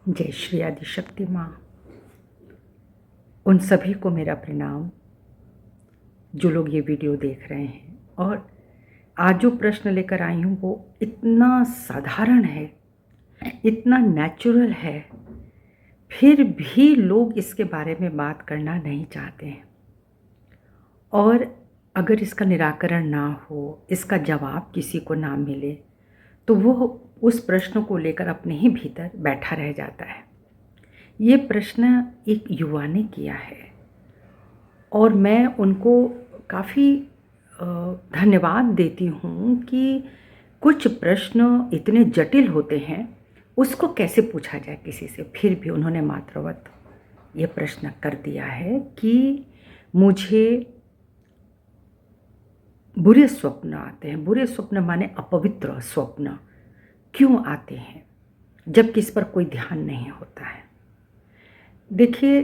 जय श्री आदिशक्ति माँ। उन सभी को मेरा प्रणाम जो लोग ये वीडियो देख रहे हैं। और आज जो प्रश्न लेकर आई हूँ वो इतना साधारण है, इतना नेचुरल है, फिर भी लोग इसके बारे में बात करना नहीं चाहते हैं। और अगर इसका निराकरण ना हो, इसका जवाब किसी को ना मिले, तो वो उस प्रश्न को लेकर अपने ही भीतर बैठा रह जाता है। ये प्रश्न एक युवा ने किया है और मैं उनको काफ़ी धन्यवाद देती हूँ कि कुछ प्रश्न इतने जटिल होते हैं, उसको कैसे पूछा जाए किसी से। फिर भी उन्होंने मात्रवत ये प्रश्न कर दिया है कि मुझे बुरे स्वप्न आते हैं। बुरे स्वप्न माने अपवित्र स्वप्न क्यों आते हैं, जबकि इस पर कोई ध्यान नहीं होता है। देखिए,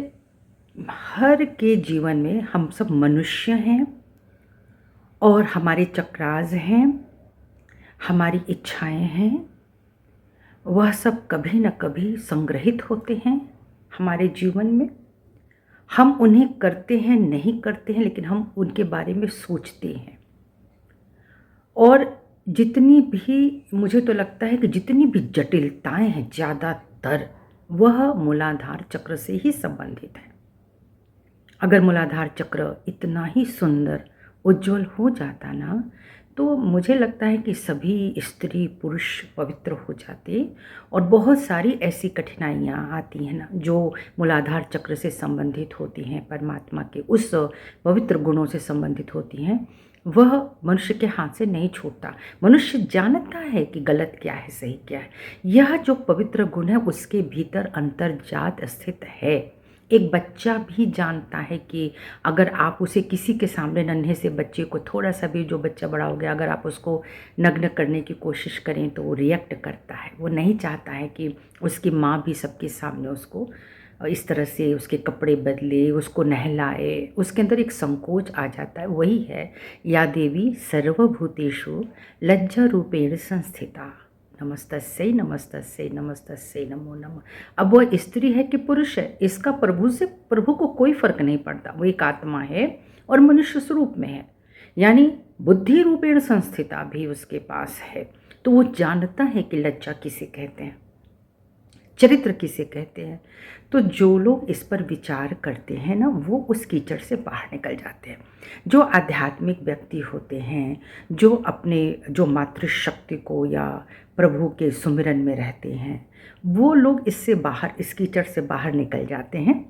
हर के जीवन में हम सब मनुष्य हैं और हमारे चक्रास हैं, हमारी इच्छाएं हैं, वह सब कभी न कभी संग्रहित होते हैं हमारे जीवन में। हम उन्हें करते हैं, नहीं करते हैं, लेकिन हम उनके बारे में सोचते हैं। और जितनी भी, मुझे तो लगता है कि जितनी भी जटिलताएं हैं, ज़्यादातर वह मूलाधार चक्र से ही संबंधित है। अगर मूलाधार चक्र इतना ही सुंदर उज्जवल हो जाता ना, तो मुझे लगता है कि सभी स्त्री पुरुष पवित्र हो जाते। और बहुत सारी ऐसी कठिनाइयाँ आती हैं ना जो मूलाधार चक्र से संबंधित होती हैं, परमात्मा के उस पवित्र गुणों से संबंधित होती हैं, वह मनुष्य के हाथ से नहीं छूटता। मनुष्य जानता है कि गलत क्या है, सही क्या है। यह जो पवित्र गुण है उसके भीतर अंतर्जात स्थित है। एक बच्चा भी जानता है कि अगर आप उसे किसी के सामने, नन्हे से बच्चे को, थोड़ा सा भी, जो बच्चा बड़ा हो गया, अगर आप उसको नग्न करने की कोशिश करें तो वो रिएक्ट करता है। वो नहीं चाहता है कि उसकी माँ भी सबके सामने उसको इस तरह से उसके कपड़े बदले, उसको नहलाए। उसके अंदर एक संकोच आ जाता है। वही है, या देवी सर्वभूतेषु लज्जा रूपेण संस्थिता, नमस्तस्यै नमस्तस्यै नमस्तस्यै नमो नमः। अब वह स्त्री है कि पुरुष है, इसका प्रभु को कोई फर्क नहीं पड़ता। वो एक आत्मा है और मनुष्य स्वरूप में है, यानी बुद्धि रूपेण संस्थिता भी उसके पास है। तो वो जानता है कि लज्जा किसे कहते हैं, चरित्र किसे कहते हैं। तो जो लोग इस पर विचार करते हैं ना, वो उस कीचड़ से बाहर निकल जाते हैं। जो आध्यात्मिक व्यक्ति होते हैं, जो अपने जो मातृशक्ति को या प्रभु के सुमिरन में रहते हैं, वो लोग इससे बाहर, इस कीचड़ से बाहर निकल जाते हैं।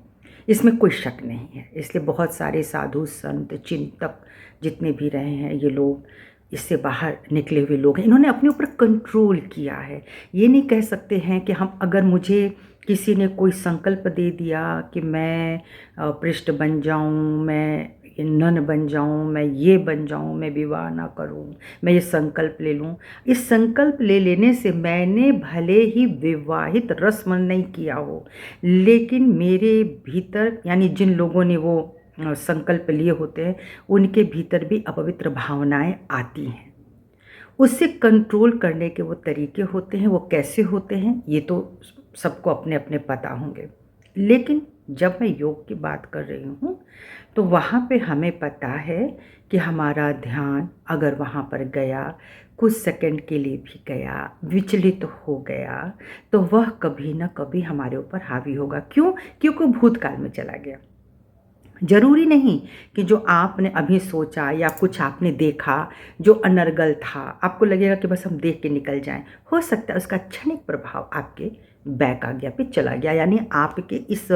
इसमें कोई शक नहीं है। इसलिए बहुत सारे साधु संत चिंतक जितने भी रहे हैं, ये लोग इससे बाहर निकले हुए लोग हैं। इन्होंने अपने ऊपर कंट्रोल किया है। ये नहीं कह सकते हैं कि हम, अगर मुझे किसी ने कोई संकल्प दे दिया कि मैं पृष्ठ बन जाऊं, मैं नन बन जाऊं, मैं ये बन जाऊं, मैं विवाह ना करूं, मैं ये संकल्प ले लूं। इस संकल्प ले लेने से मैंने भले ही विवाहित रस्म नहीं किया हो, लेकिन मेरे भीतर, यानी जिन लोगों ने वो संकल्प लिए होते हैं, उनके भीतर भी अपवित्र भावनाएं आती हैं। उससे कंट्रोल करने के वो तरीके होते हैं। वो कैसे होते हैं ये तो सबको अपने अपने पता होंगे, लेकिन जब मैं योग की बात कर रही हूँ तो वहाँ पे हमें पता है कि हमारा ध्यान अगर वहाँ पर गया, कुछ सेकंड के लिए भी गया, विचलित हो गया, तो वह कभी ना कभी हमारे ऊपर हावी होगा। क्यों? क्योंकि भूतकाल में चला गया। ज़रूरी नहीं कि जो आपने अभी सोचा या कुछ आपने देखा जो अनर्गल था, आपको लगेगा कि बस हम देख के निकल जाएं। हो सकता है उसका क्षणिक प्रभाव आपके बैक आ गया, पे चला गया, यानी आपके इस,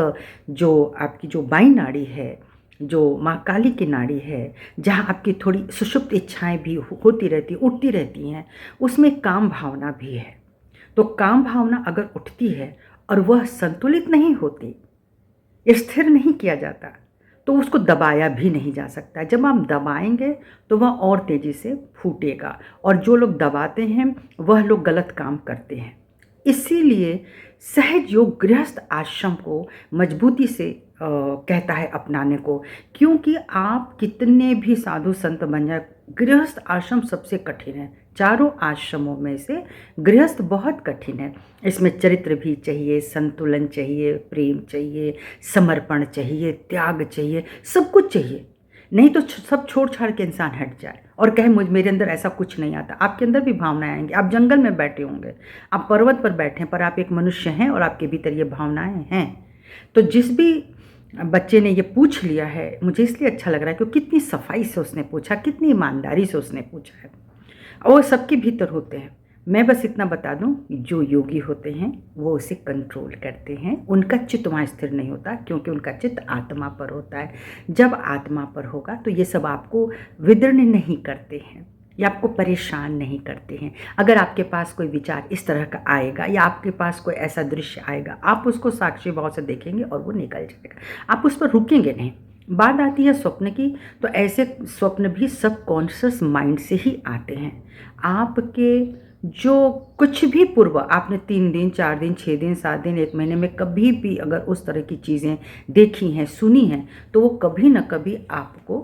जो आपकी जो बाई नाड़ी है, जो माँ काली की नाड़ी है, जहाँ आपकी थोड़ी सुषुप्त इच्छाएं भी होती रहती, उठती रहती हैं, उसमें काम भावना भी है। तो काम भावना अगर उठती है और वह संतुलित नहीं होती, स्थिर नहीं किया जाता, तो उसको दबाया भी नहीं जा सकता। जब आप दबाएंगे तो वह और तेज़ी से फूटेगा, और जो लोग दबाते हैं वह लोग गलत काम करते हैं। इसीलिए सहज योग गृहस्थ आश्रम को मजबूती से कहता है अपनाने को। क्योंकि आप कितने भी साधु संत बन जाए, गृहस्थ आश्रम सबसे कठिन है। चारों आश्रमों में से गृहस्थ बहुत कठिन है। इसमें चरित्र भी चाहिए, संतुलन चाहिए, प्रेम चाहिए, समर्पण चाहिए, त्याग चाहिए, सब कुछ चाहिए। नहीं तो सब छोड़ छाड़ के इंसान हट जाए और कहे मेरे अंदर ऐसा कुछ नहीं आता। आपके अंदर भी भावनाएं आएंगी। आप जंगल में बैठे होंगे, आप पर्वत पर बैठे हैं, पर आप एक मनुष्य हैं और आपके भीतर ये भावनाएं हैं। तो जिस भी बच्चे ने ये पूछ लिया है, मुझे इसलिए अच्छा लग रहा है कि कितनी सफाई से उसने पूछा, कितनी ईमानदारी से उसने पूछा है। और सबके भीतर होते हैं। मैं बस इतना बता दूं, जो योगी होते हैं वो उसे कंट्रोल करते हैं। उनका चित्त वहाँ स्थिर नहीं होता, क्योंकि उनका चित्त आत्मा पर होता है। जब आत्मा पर होगा तो ये सब आपको विदीर्ण नहीं करते हैं, या आपको परेशान नहीं करते हैं। अगर आपके पास कोई विचार इस तरह का आएगा या आपके पास कोई ऐसा दृश्य आएगा, आप उसको साक्षी भाव से देखेंगे और वो निकल जाएगा, आप उस पर रुकेंगे नहीं। बात आती है स्वप्न की, तो ऐसे स्वप्न भी सबकॉन्शियस माइंड से ही आते हैं। आपके जो कुछ भी पूर्व आपने 3 दिन, 4 दिन, 6 दिन, 7 दिन, 1 महीने में कभी भी अगर उस तरह की चीज़ें देखी हैं, सुनी हैं, तो वो कभी ना कभी आपको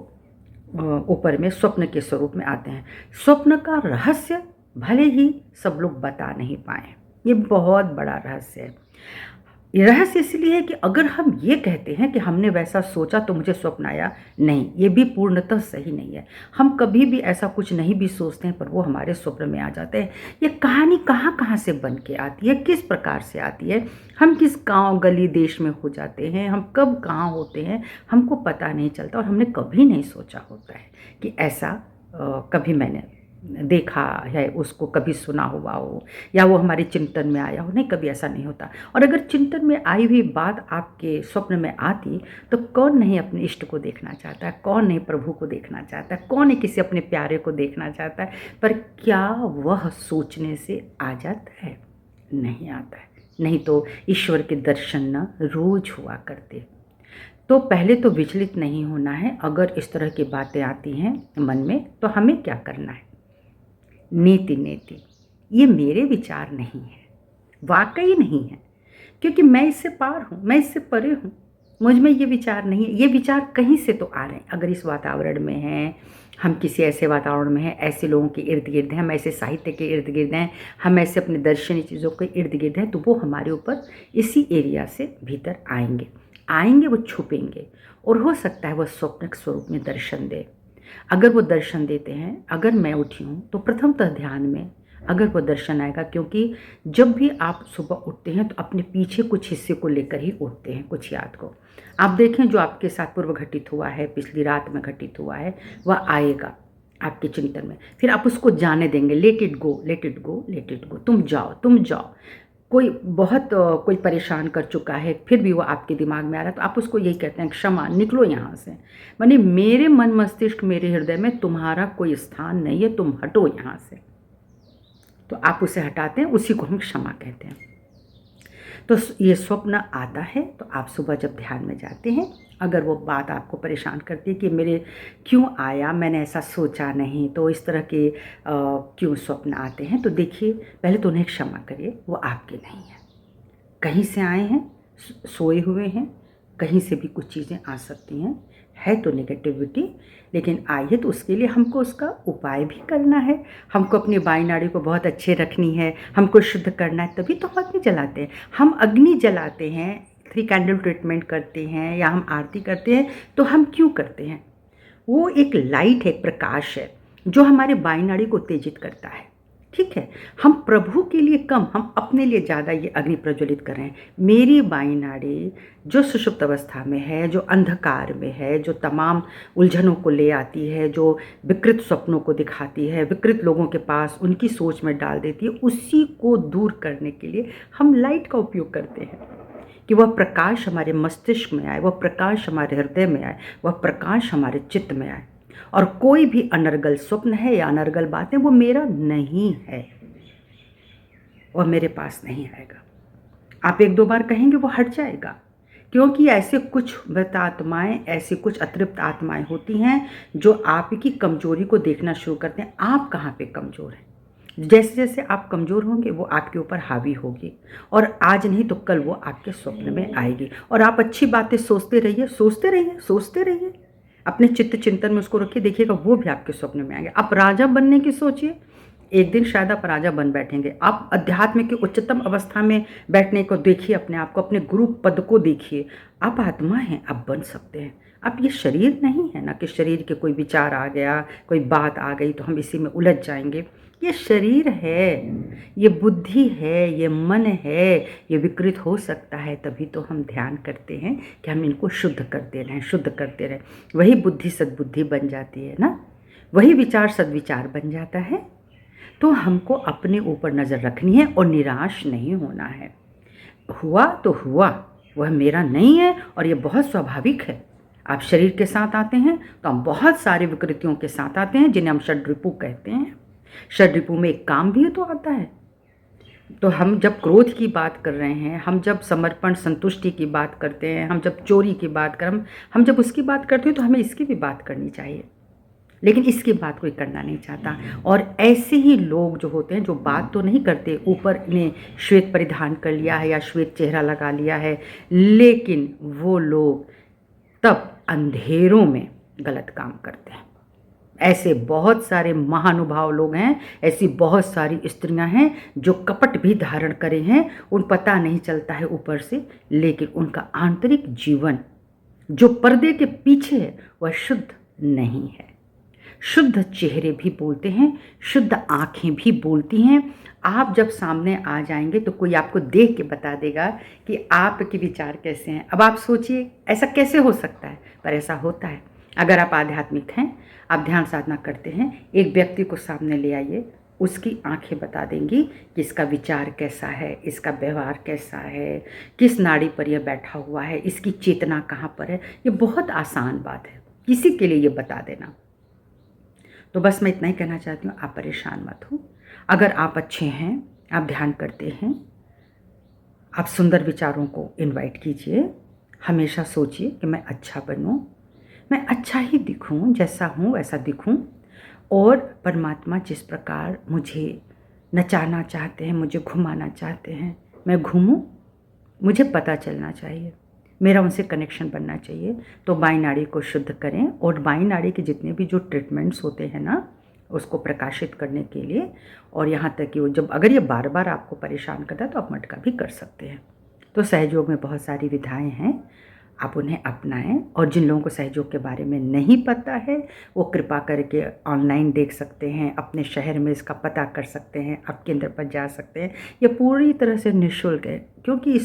ऊपर में स्वप्न के स्वरूप में आते हैं। स्वप्न का रहस्य भले ही सब लोग बता नहीं पाए, ये बहुत बड़ा रहस्य है। ये रहस्य इसलिए है कि अगर हम ये कहते हैं कि हमने वैसा सोचा तो मुझे स्वप्न आया, नहीं, ये भी पूर्णतः सही नहीं है। हम कभी भी ऐसा कुछ नहीं भी सोचते हैं, पर वो हमारे स्वप्न में आ जाते हैं। ये कहानी कहाँ कहाँ से बन के आती है, किस प्रकार से आती है, हम किस गांव गली देश में हो जाते हैं, हम कब कहाँ होते हैं, हमको पता नहीं चलता। और हमने कभी नहीं सोचा होता है कि ऐसा कभी मैंने देखा है, उसको कभी सुना हुआ हो, या वो हमारे चिंतन में आया हो। नहीं, कभी ऐसा नहीं होता। और अगर चिंतन में आई हुई बात आपके स्वप्न में आती, तो कौन नहीं अपने इष्ट को देखना चाहता है, कौन नहीं प्रभु को देखना चाहता है, कौन नहीं किसी अपने प्यारे को देखना चाहता है। पर क्या वह सोचने से आ जाता है? नहीं आता है। नहीं तो ईश्वर के दर्शन न रोज हुआ करते। तो पहले तो विचलित नहीं होना है। अगर इस तरह की बातें आती हैं मन में, तो हमें क्या करना है? नीति नीति, ये मेरे विचार नहीं है, वाकई नहीं है, क्योंकि मैं इससे पार हूँ, मैं इससे परे हूँ। मुझ में ये विचार नहीं है। ये विचार कहीं से तो आ रहे हैं। अगर इस वातावरण में हैं, हम किसी ऐसे वातावरण में हैं, ऐसे लोगों के इर्द गिर्द हैं, हम ऐसे साहित्य के इर्द गिर्द हैं, हम ऐसे अपने दर्शनीय चीज़ों के इर्द गिर्द हैं, तो वो हमारे ऊपर इसी एरिया से भीतर आएंगे, वो छुपेंगे। और हो सकता है वो स्वप्न स्वरूप में दर्शन दे। अगर वो दर्शन देते हैं, अगर मैं उठी हूँ, तो प्रथमतः ध्यान में अगर वो दर्शन आएगा, क्योंकि जब भी आप सुबह उठते हैं तो अपने पीछे कुछ हिस्से को लेकर ही उठते हैं, कुछ याद को। आप देखें, जो आपके साथ पूर्व घटित हुआ है, पिछली रात में घटित हुआ है, वह आएगा आपके चिंतन में। फिर आप उसको जाने देंगे, let it go, let it go, let it go, तुम जाओ। कोई बहुत कोई परेशान कर चुका है, फिर भी वो आपके दिमाग में आ रहा है, तो आप उसको यही कहते हैं, क्षमा, निकलो यहाँ से। माने मेरे मन मस्तिष्क, मेरे हृदय में तुम्हारा कोई स्थान नहीं है, तुम हटो यहाँ से। तो आप उसे हटाते हैं, उसी को हम क्षमा कहते हैं। तो ये स्वप्न आता है, तो आप सुबह जब ध्यान में जाते हैं, अगर वो बात आपको परेशान करती है कि मेरे क्यों आया, मैंने ऐसा सोचा नहीं, तो इस तरह के क्यों स्वप्न आते हैं, तो देखिए, पहले तो उन्हें क्षमा करिए, वो आपके नहीं है। कहीं से आए हैं, सोए हुए हैं, कहीं से भी कुछ चीज़ें आ सकती हैं, है तो नेगेटिविटी, लेकिन आई है तो उसके लिए हमको उसका उपाय भी करना है। हमको अपनी बाई नाड़ी को बहुत अच्छे रखनी है, हमको शुद्ध करना है, तभी तो हम अग्नि जलाते हैं। हम अग्नि जलाते हैं, 3 कैंडल ट्रीटमेंट करते हैं, या हम आरती करते हैं, तो हम क्यों करते हैं? वो एक लाइट है, एक प्रकाश है, जो हमारे बाई नाड़ी को उत्तेजित करता है। ठीक है, हम प्रभु के लिए कम, हम अपने लिए ज़्यादा ये अग्नि प्रज्वलित कर रहे हैं। मेरी बाई नाड़ी जो सुषुप्त अवस्था में है, जो अंधकार में है, जो तमाम उलझनों को ले आती है, जो विकृत स्वप्नों को दिखाती है, विकृत लोगों के पास उनकी सोच में डाल देती है, उसी को दूर करने के लिए हम लाइट का उपयोग करते हैं, कि वह प्रकाश हमारे मस्तिष्क में आए, वह प्रकाश हमारे हृदय में आए, वह प्रकाश हमारे चित्त में आए। और कोई भी अनर्गल स्वप्न है या अनर्गल बातें, वो मेरा नहीं है, वह मेरे पास नहीं आएगा। आप 1-2 बार कहेंगे, वो हट जाएगा, क्योंकि ऐसे कुछ मृत आत्माएं, ऐसी कुछ अतृप्त आत्माएं होती हैं जो आपकी कमजोरी को देखना शुरू करते हैं। आप कहाँ पे कमज़ोर हैं? जैसे जैसे आप कमज़ोर होंगे, वो आपके ऊपर हावी होगी, और आज नहीं तो कल वो आपके स्वप्न में आएगी। और आप अच्छी बातें सोचते रहिए, अपने चित्त चिंतन में उसको रखिए, देखिएगा वो भी आपके स्वप्न में आएंगे। आप राजा बनने की सोचिए, एक दिन शायद आप राजा बन बैठेंगे। आप अध्यात्म की उच्चतम अवस्था में बैठने को देखिए, अपने आप को, अपने गुरु पद को देखिए। आप आत्मा हैं, आप बन सकते हैं। अब ये शरीर नहीं है ना कि शरीर के कोई विचार आ गया, कोई बात आ गई तो हम इसी में उलझ जाएंगे। ये शरीर है, ये बुद्धि है, ये मन है, ये विकृत हो सकता है। तभी तो हम ध्यान करते हैं कि हम इनको शुद्ध करते रहें, शुद्ध करते रहें। वही बुद्धि सद्बुद्धि बन जाती है ना, वही विचार सद्विचार बन जाता है। तो हमको अपने ऊपर नज़र रखनी है और निराश नहीं होना है। हुआ तो हुआ, वह मेरा नहीं है और ये बहुत स्वाभाविक है। आप शरीर के साथ आते हैं तो हम बहुत सारी विकृतियों के साथ आते हैं, जिन्हें हम षड्रिपु कहते हैं। षड्रिपु में एक काम भी तो आता है। तो हम जब क्रोध की बात कर रहे हैं, हम जब समर्पण संतुष्टि की बात करते हैं, हम जब चोरी की बात कर, हम जब उसकी बात करते हैं तो हमें इसकी भी बात करनी चाहिए। लेकिन इसकी बात कोई करना नहीं चाहता। और ऐसे ही लोग जो होते हैं, जो बात तो नहीं करते, ऊपर ने श्वेत परिधान कर लिया है या श्वेत चेहरा लगा लिया है, लेकिन वो लोग तब अंधेरों में गलत काम करते हैं। ऐसे बहुत सारे महानुभाव लोग हैं, ऐसी बहुत सारी स्त्रियां हैं जो कपट भी धारण करे हैं, उन पता नहीं चलता है ऊपर से, लेकिन उनका आंतरिक जीवन जो पर्दे के पीछे है वह शुद्ध नहीं है। शुद्ध चेहरे भी बोलते हैं, शुद्ध आँखें भी बोलती हैं। आप जब सामने आ जाएंगे तो कोई आपको देख के बता देगा कि आपके विचार कैसे हैं। अब आप सोचिए ऐसा कैसे हो सकता है, पर ऐसा होता है। अगर आप आध्यात्मिक हैं, आप ध्यान साधना करते हैं, एक व्यक्ति को सामने ले आइए, उसकी आंखें बता देंगी कि इसका विचार कैसा है, इसका व्यवहार कैसा है, किस नाड़ी पर यह बैठा हुआ है, इसकी चेतना कहाँ पर है। ये बहुत आसान बात है किसी के लिए ये बता देना। तो बस मैं इतना ही कहना चाहती हूँ, आप परेशान मत हो। अगर आप अच्छे हैं, आप ध्यान करते हैं, आप सुंदर विचारों को इनवाइट कीजिए। हमेशा सोचिए कि मैं अच्छा बनूं, मैं अच्छा ही दिखूं, जैसा हूँ वैसा दिखूं। और परमात्मा जिस प्रकार मुझे नचाना चाहते हैं, मुझे घुमाना चाहते हैं, मैं घूमूं। मुझे पता चलना चाहिए, मेरा उनसे कनेक्शन बनना चाहिए। तो बाई नाड़ी को शुद्ध करें और बाई नाड़ी के जितने भी जो ट्रीटमेंट्स होते हैं ना, उसको प्रकाशित करने के लिए। और यहाँ तक कि वो जब अगर ये बार बार आपको परेशान करता है तो आप मटका भी कर सकते हैं। तो सहयोग में बहुत सारी विधाएं हैं, आप उन्हें अपनाएं। और जिन लोगों को सहयोग के बारे में नहीं पता है वो कृपा करके ऑनलाइन देख सकते हैं, अपने शहर में इसका पता कर सकते हैं, आप केंद्र पर जा सकते हैं। ये पूरी तरह से निःशुल्क है, क्योंकि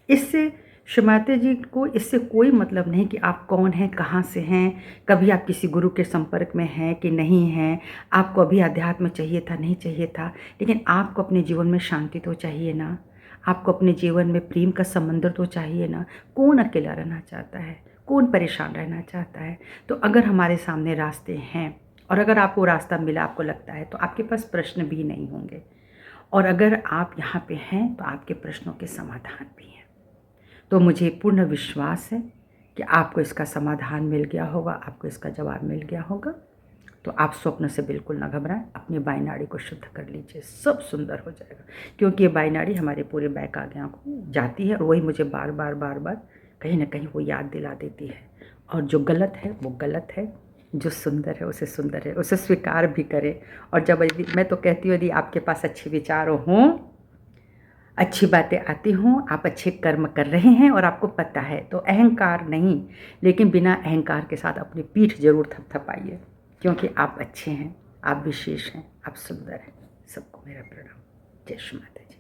इससे श्रीमाते जी को इससे कोई मतलब नहीं कि आप कौन हैं, कहाँ से हैं, कभी आप किसी गुरु के संपर्क में हैं कि नहीं हैं, आपको अभी अध्यात्म चाहिए था नहीं चाहिए था, लेकिन आपको अपने जीवन में शांति तो चाहिए ना, आपको अपने जीवन में प्रेम का समंदर तो चाहिए ना। कौन अकेला रहना चाहता है, कौन परेशान रहना चाहता है। तो अगर हमारे सामने रास्ते हैं और अगर आपको रास्ता मिला, आपको लगता है, तो आपके पास प्रश्न भी नहीं होंगे। और अगर आप यहाँ पे हैं तो आपके प्रश्नों के समाधान भी हैं। तो मुझे पूर्ण विश्वास है कि आपको इसका समाधान मिल गया होगा, आपको इसका जवाब मिल गया होगा। तो आप स्वप्न से बिल्कुल ना घबराएं, अपनी बाई नाड़ी को शुद्ध कर लीजिए, सब सुंदर हो जाएगा। क्योंकि ये बाई नाड़ी हमारे पूरे बैक आज्ञा को जाती है और वही मुझे बार बार कहीं ना कहीं वो याद दिला देती है। और जो गलत है वो गलत है, जो सुंदर है उसे सुंदर है, उसे स्वीकार भी करें। और जब यदि मैं तो कहती हूँ, यदि आपके पास अच्छे विचार हों, अच्छी बातें आती हों, आप अच्छे कर्म कर रहे हैं और आपको पता है, तो अहंकार नहीं, लेकिन बिना अहंकार के साथ अपनी पीठ जरूर थपथपाइए, क्योंकि आप अच्छे हैं, आप विशेष हैं, आप सुंदर हैं। सबको मेरा प्रणाम। जय श्री माता जी।